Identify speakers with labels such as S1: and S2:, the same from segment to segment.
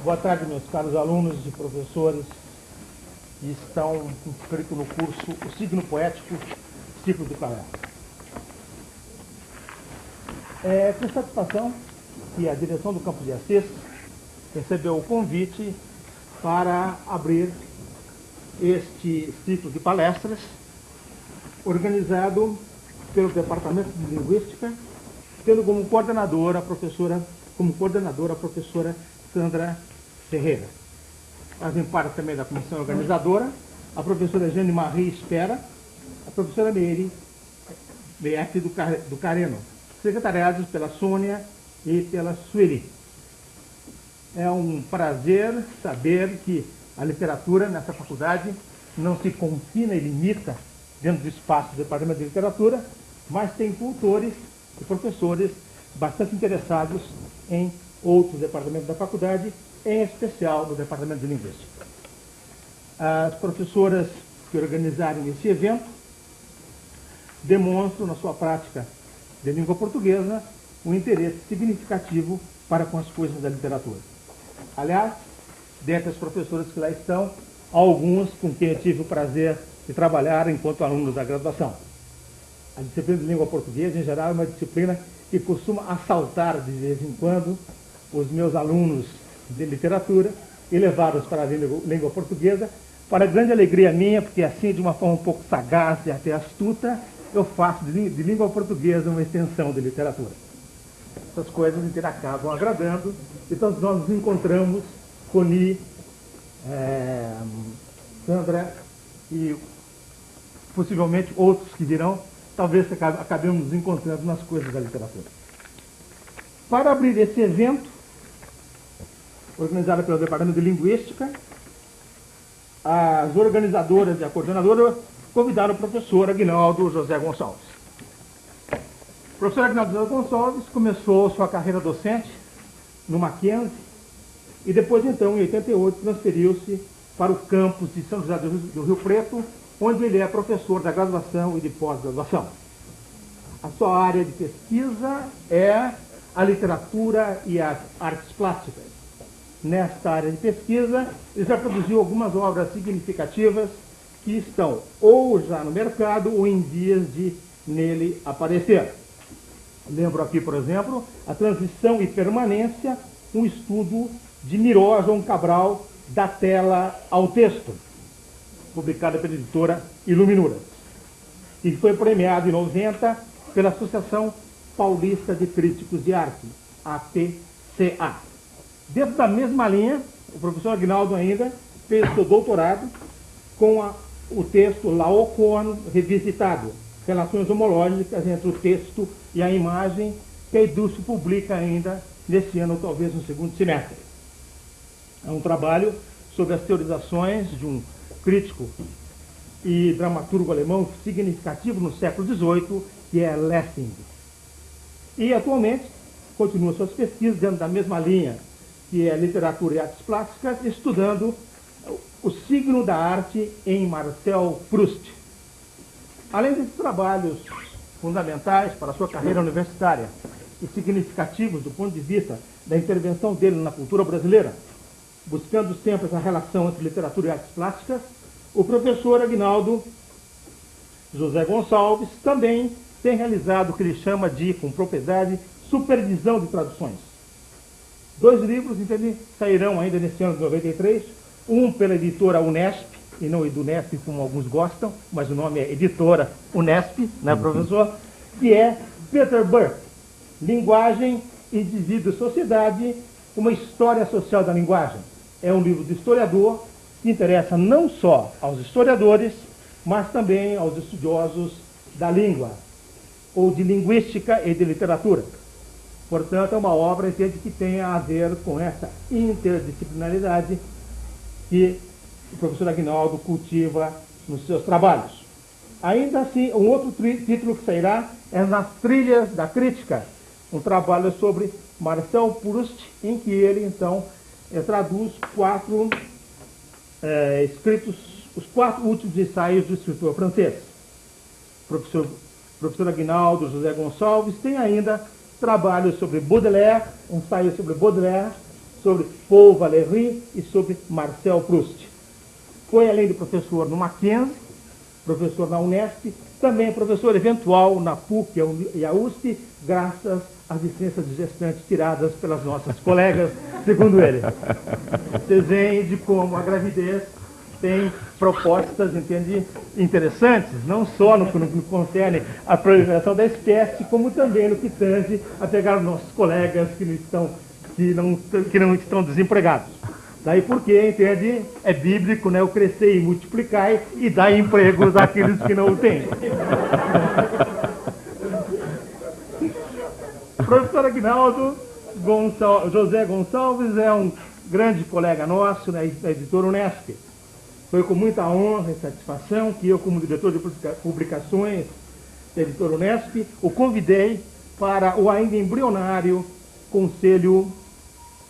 S1: Boa tarde, meus caros alunos e professores que estão inscritos no curso O Signo Poético, Ciclo do Calé. É com satisfação que a direção do Campus de Assis recebeu o convite para abrir este ciclo de palestras organizado pelo Departamento de Linguística, tendo como coordenadora a professora Sandra Ferreira. Fazem parte também da comissão organizadora a professora Jane Marie Espera, a professora Meire BF do Careno, secretariados pela Sônia e pela Sueli. É um prazer saber que a literatura nessa faculdade não se confina e limita dentro do espaço do Departamento de Literatura, mas tem cultores e professores bastante interessados em outros departamentos da faculdade, em especial no Departamento de Linguística. As professoras que organizaram esse evento demonstram na sua prática de língua portuguesa um interesse significativo para com as coisas da literatura. Aliás, dentre as professoras que lá estão, há alguns com quem eu tive o prazer de trabalhar enquanto aluno da graduação. A disciplina de língua portuguesa, em geral, é uma disciplina que costuma assaltar de vez em quando os meus alunos de literatura e levá-los para a língua portuguesa, para a grande alegria minha, porque assim, de uma forma um pouco sagaz e até astuta, eu faço de língua portuguesa uma extensão de literatura. Essas coisas acabam agradando, então nós nos encontramos, Coni, Sandra e possivelmente outros que virão, talvez acabemos nos encontrando nas coisas da literatura. Para abrir esse evento, organizado pelo Departamento de Linguística, as organizadoras e a coordenadora convidaram o professor Aguinaldo José Gonçalves. O professor Aguinaldo José Gonçalves começou sua carreira docente no Mackenzie e depois, então, em 88, transferiu-se para o campus de São José do Rio Preto, onde ele é professor da graduação e de pós-graduação. A sua área de pesquisa é a literatura e as artes plásticas. Nesta área de pesquisa, ele já produziu algumas obras significativas que estão ou já no mercado ou em vias de nele aparecer. Lembro aqui, por exemplo, A Transição e Permanência, um estudo de Miró João Cabral, da tela ao texto, publicada pela editora Iluminuras, e foi premiado em 90 pela Associação Paulista de Críticos de Arte, APCA. Dentro da mesma linha, o professor Aguinaldo ainda fez seu doutorado com o texto Laocoon revisitado, Relações Homológicas entre o texto e a imagem, que a EDUSP publica ainda nesse ano, talvez no segundo semestre. É um trabalho sobre as teorizações de um crítico e dramaturgo alemão significativo no século XVIII, que é Lessing. E, atualmente, continua suas pesquisas dentro da mesma linha, que é literatura e artes plásticas, estudando o signo da arte em Marcel Proust. Além desses trabalhos fundamentais para a sua carreira universitária e significativos do ponto de vista da intervenção dele na cultura brasileira, buscando sempre essa relação entre literatura e artes plásticas, o professor Aguinaldo José Gonçalves também tem realizado o que ele chama de, com propriedade, supervisão de traduções. 2 livros, entende, sairão ainda nesse ano de 93, um pela editora Unesp, e não Edunesp, como alguns gostam, mas o nome é Editora Unesp, né, professor? Que é Peter Burke, Linguagem, Indivíduo e Sociedade, uma história social da linguagem. É um livro de historiador que interessa não só aos historiadores, mas também aos estudiosos da língua, ou de linguística e de literatura. Portanto, é uma obra que tem a ver com essa interdisciplinaridade que o professor Aguinaldo cultiva nos seus trabalhos. Ainda assim, um outro título que sairá é Nas Trilhas da Crítica, um trabalho sobre Marcel Proust, em que ele, então, traduz os 4 últimos ensaios do escritor francês. Professor Aguinaldo José Gonçalves tem ainda trabalhos sobre Baudelaire, um ensaio sobre Baudelaire, sobre Paul Valéry e sobre Marcel Proust. Foi, além de professor no Mackenzie, professor na Unesp, também professor eventual na PUC e a USP, graças às licenças de gestante tiradas pelas nossas colegas, segundo ele. Vocês veem de como a gravidez tem propostas, entende, interessantes, não só no que concerne a proliferação da espécie, como também no que tange a pegar nossos colegas que não estão desempregados. Daí porque, entende, é bíblico, né, o crescer e multiplicar e dar empregos àqueles que não o têm. O professor Aguinaldo José Gonçalves é um grande colega nosso na editora Unesp. Foi com muita honra e satisfação que eu, como diretor de publicações da editora Unesp, o convidei para o ainda embrionário Conselho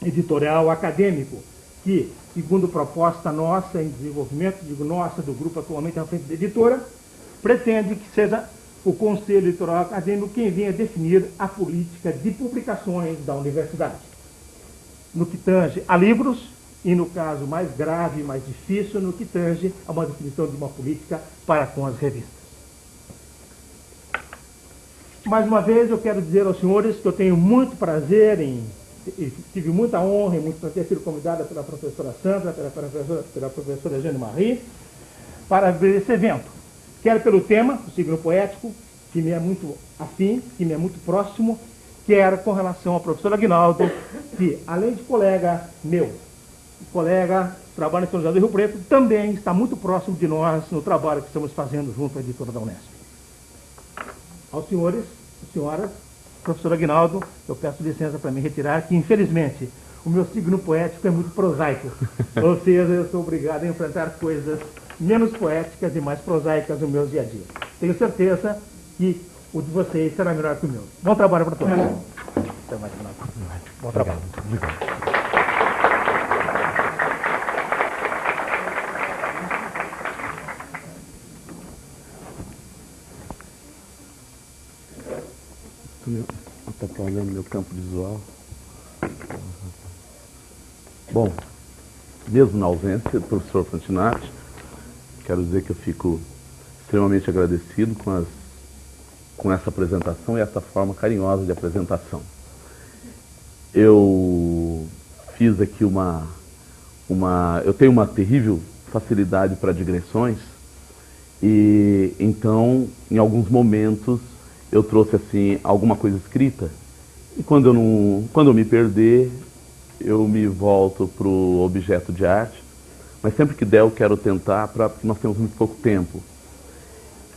S1: Editorial Acadêmico, que, segundo proposta nossa em desenvolvimento, digo nossa, do grupo atualmente à frente da editora, pretende que seja o Conselho Editorial Acadêmico quem venha definir a política de publicações da universidade. No que tange a livros, e no caso mais grave, mais difícil, no que tange a uma definição de uma política para com as revistas. Mais uma vez, eu quero dizer aos senhores que eu tenho muito prazer tive muita honra e muito prazer ter sido convidada pela professora Sandra, pela professora Jeanne Marie, para ver esse evento. Quer pelo tema, o signo poético, que me é muito afim, que me é muito próximo, quer com relação ao professor Aguinaldo, que, além de colega meu, colega que trabalha em São José do Rio Preto, também está muito próximo de nós no trabalho que estamos fazendo junto à editora da Unesp. Aos senhores e senhoras, professor Aguinaldo, eu peço licença para me retirar, que infelizmente o meu signo poético é muito prosaico. Ou seja, eu sou obrigado a enfrentar coisas menos poéticas e mais prosaicas no meu dia a dia. Tenho certeza que o de vocês será melhor que o meu. Bom trabalho para todos. Até mais, bom trabalho. Obrigado.
S2: Está falando meu campo visual. Bom, mesmo na ausência do professor Fantinatti, quero dizer que eu fico extremamente agradecido com essa apresentação e essa forma carinhosa de apresentação. Eu fiz aqui eu tenho uma terrível facilidade para digressões e então, em alguns momentos, eu trouxe assim alguma coisa escrita e quando eu me perder, eu me volto para o objeto de arte, mas sempre que der eu quero tentar, porque nós temos muito pouco tempo.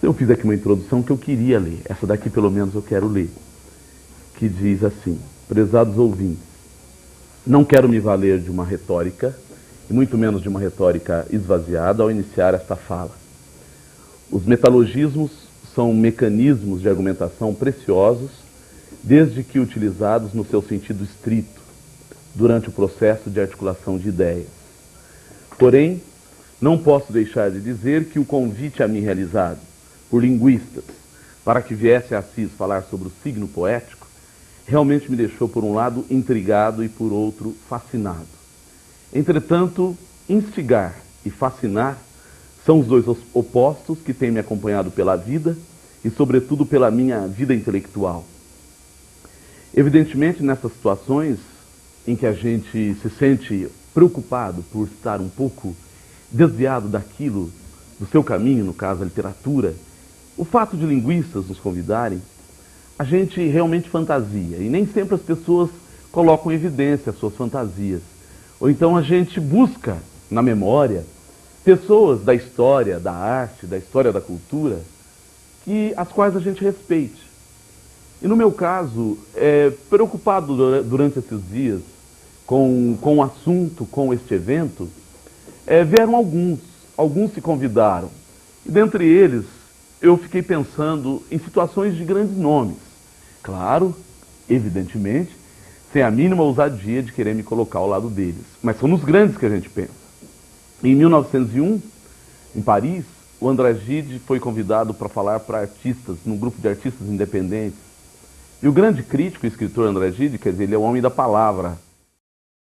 S2: Eu fiz aqui uma introdução que eu queria ler, essa daqui pelo menos eu quero ler, que diz assim: prezados ouvintes, não quero me valer de uma retórica, e muito menos de uma retórica esvaziada ao iniciar esta fala. Os metalogismos são mecanismos de argumentação preciosos, desde que utilizados no seu sentido estrito, durante o processo de articulação de ideias. Porém, não posso deixar de dizer que o convite a mim realizado por linguistas para que viesse a Assis falar sobre o signo poético, realmente me deixou, por um lado, intrigado e, por outro, fascinado. Entretanto, instigar e fascinar são os dois opostos que têm me acompanhado pela vida e, sobretudo, pela minha vida intelectual. Evidentemente, nessas situações em que a gente se sente preocupado por estar um pouco desviado daquilo, do seu caminho, no caso a literatura, o fato de linguistas nos convidarem, a gente realmente fantasia, e nem sempre as pessoas colocam em evidência as suas fantasias. Ou então a gente busca na memória pessoas da história, da arte, da história da cultura, as quais a gente respeite. E no meu caso, preocupado durante esses dias com o assunto, com este evento, vieram alguns se convidaram. E dentre eles, eu fiquei pensando em situações de grandes nomes. Claro, evidentemente, sem a mínima ousadia de querer me colocar ao lado deles. Mas são nos grandes que a gente pensa. Em 1901, em Paris, o André Gide foi convidado para falar para artistas, num grupo de artistas independentes. E o grande crítico e escritor André Gide, quer dizer, ele é o homem da palavra